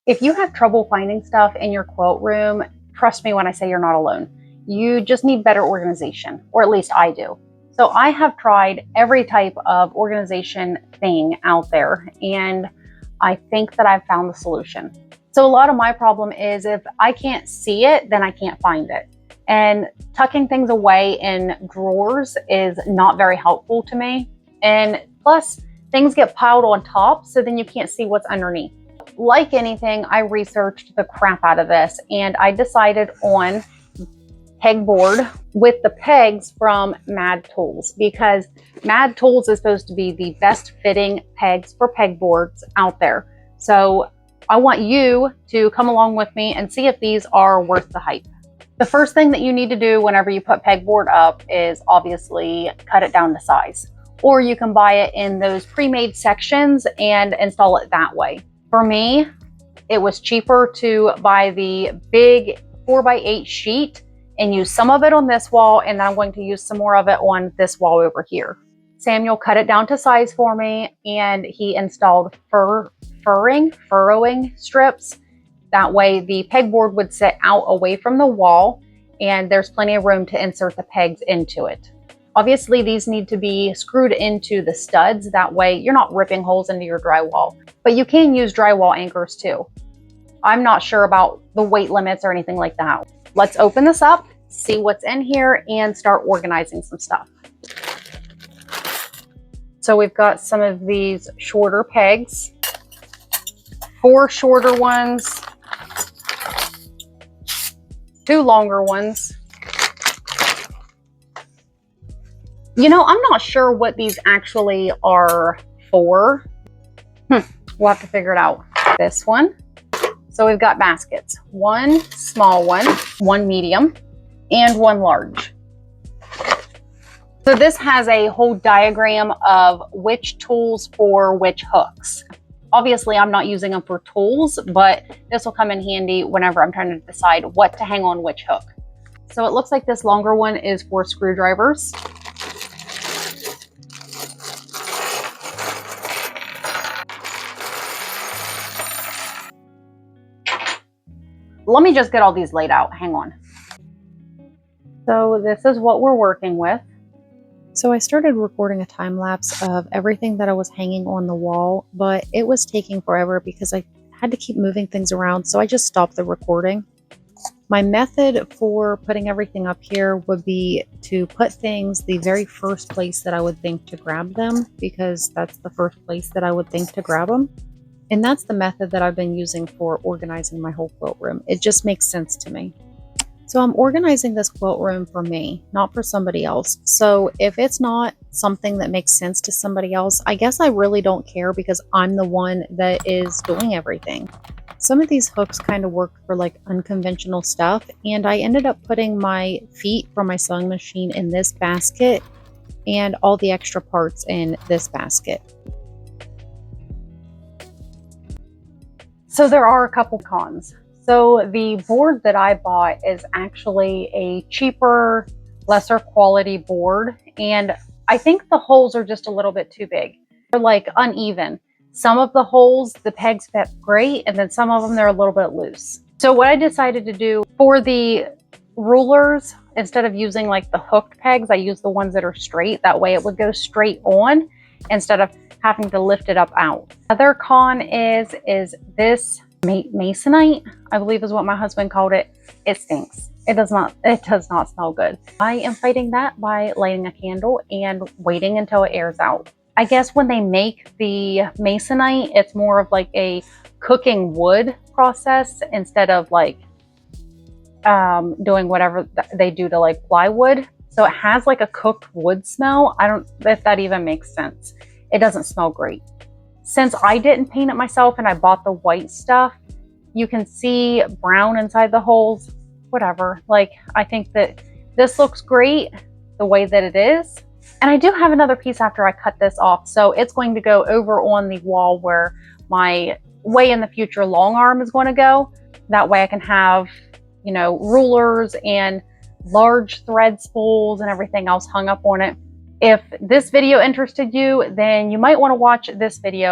If you have trouble finding stuff in your quilt room, trust me when I say you're not alone. You just need better organization, or at least I do. So I have tried every type of organization thing out there, and I think that I've found the solution. So a lot of my problem is if I can't see it, then I can't find it. And tucking things away in drawers is not very helpful to me. And plus, things get piled on top, so then you can't see what's underneath. Like anything, I researched the crap out of this, and I decided on Pegboard with the pegs from Mad Tools, because Mad Tools is supposed to be the best fitting pegs for pegboards out there. So I want you to come along with me and see if these are worth the hype. The first thing that you need to do whenever you put pegboard up is obviously cut it down to size, or you can buy it in those pre-made sections and install it that way. For me, it was cheaper to buy the big 4x8 sheet and use some of it on this wall, and then I'm going to use some more of it on this wall over here. Samuel cut it down to size for me, and he installed furrowing strips. That way the pegboard would sit out away from the wall, and there's plenty of room to insert the pegs into it. Obviously, these need to be screwed into the studs. That way you're not ripping holes into your drywall, but you can use drywall anchors too. I'm not sure about the weight limits or anything like that. Let's open this up, see what's in here, and start organizing some stuff. So we've got some of these shorter pegs, 4 shorter ones, 2 longer ones. You know, I'm not sure what these actually are for. We'll have to figure it out. This one. So we've got baskets. 1 small one, 1 medium, and 1 large. So this has a whole diagram of which tools for which hooks. Obviously, I'm not using them for tools, but this will come in handy whenever I'm trying to decide what to hang on which hook. So it looks like this longer one is for screwdrivers. Let me just get all these laid out. Hang on. So this is what we're working with. So I started recording a time lapse of everything that I was hanging on the wall, but it was taking forever because I had to keep moving things around, so I just stopped the recording. My method for putting everything up here would be to put things the very first place that I would think to grab them, because that's the first place that I would think to grab them. And that's the method that I've been using for organizing my whole quilt room. It just makes sense to me. So I'm organizing this quilt room for me, not for somebody else. So if it's not something that makes sense to somebody else, I guess I really don't care, because I'm the one that is doing everything. Some of these hooks kind of work for like unconventional stuff, and I ended up putting my feet from my sewing machine in this basket and all the extra parts in this basket. So there are a couple cons. So the board that I bought is actually a cheaper, lesser quality board, and I think the holes are just a little bit too big. They're like uneven. Some of the holes, the pegs fit great, and then some of them, they're a little bit loose. So what I decided to do for the rulers, instead of using like the hooked pegs, I use the ones that are straight. That way it would go straight on instead of having to lift it up out. Other con is this masonite, I believe is what my husband called it. It stinks. It does not smell good. I am fighting that by lighting a candle and waiting until it airs out. I guess when they make the masonite, it's more of like a cooking wood process instead of like doing whatever they do to like plywood. So it has like a cooked wood smell. I don't know if that even makes sense. It doesn't smell great. Since I didn't paint it myself and I bought the white stuff, you can see brown inside the holes. Whatever. Like, I think that this looks great the way that it is. And I do have another piece after I cut this off. So it's going to go over on the wall where my way in the future long arm is going to go. That way I can have, you know, rulers and large thread spools and everything else hung up on it. If this video interested you, then you might want to watch this video.